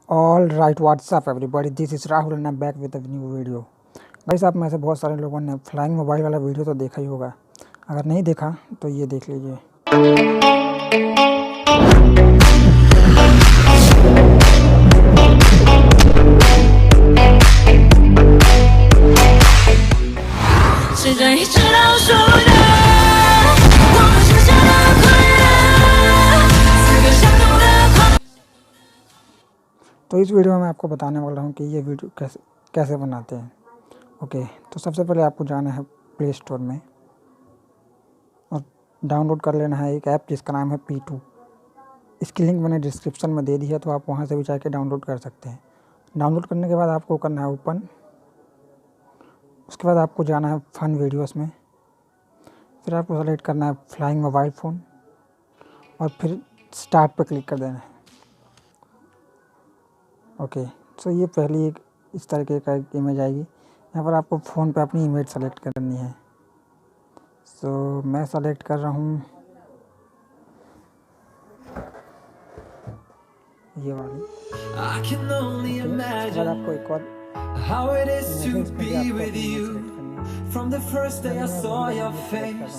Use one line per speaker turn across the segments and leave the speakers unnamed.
All right WhatsApp everybody, this is Rahul and I am back with a new video. Guys, आप में से बहुत सारे लोगों ने फ्लाइंग मोबाइल वाला वीडियो तो देखा ही होगा। अगर नहीं देखा तो ये देख लीजिए। तो इस वीडियो में मैं आपको बताने वाला हूँ कि ये वीडियो कैसे बनाते हैं। ओके, तो सबसे पहले आपको जाना है प्ले स्टोर में और डाउनलोड कर लेना है एक ऐप जिसका नाम है P2। इसकी लिंक मैंने डिस्क्रिप्शन में दे दी है, तो आप वहाँ से भी जाके डाउनलोड कर सकते हैं। डाउनलोड करने के बाद आपको करना है ओपन। उसके बाद आपको जाना है फन वीडियोस में, फिर आपको सेलेक्ट करना है फ्लाइंग मोबाइल फ़ोन और फिर स्टार्ट पर क्लिक कर देना है। ओके, तो ये पहली एक इस तरीके का एक इमेज आएगी। यहाँ पर आपको फ़ोन पे अपनी इमेज सेलेक्ट करनी है। सो मैं सेलेक्ट कर रहा हूँ ये वाली। उसके बाद आपको एक और
How it is to be with you. From the first day I saw your face,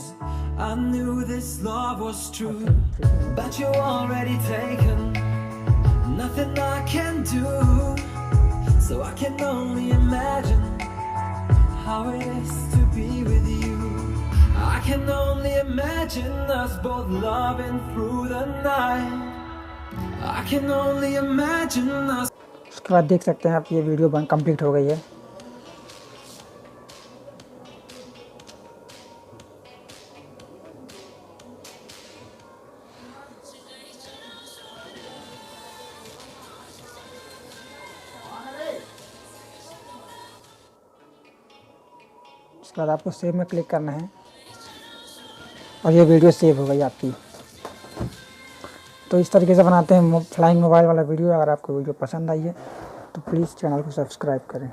I knew this love was true. But you're already taken, nothing I can do. So I can only imagine how it is to be with you. I can only imagine us both loving through the night. I can only imagine us.
उसके बाद देख सकते हैं आप, ये video complete हो गई है। उसके बाद आपको सेव में क्लिक करना है और ये वीडियो सेव हो गई आपकी। तो इस तरीके से बनाते हैं फ्लाइंग मोबाइल वाला वीडियो। अगर आपको वीडियो पसंद आई है तो प्लीज़ चैनल को सब्सक्राइब करें।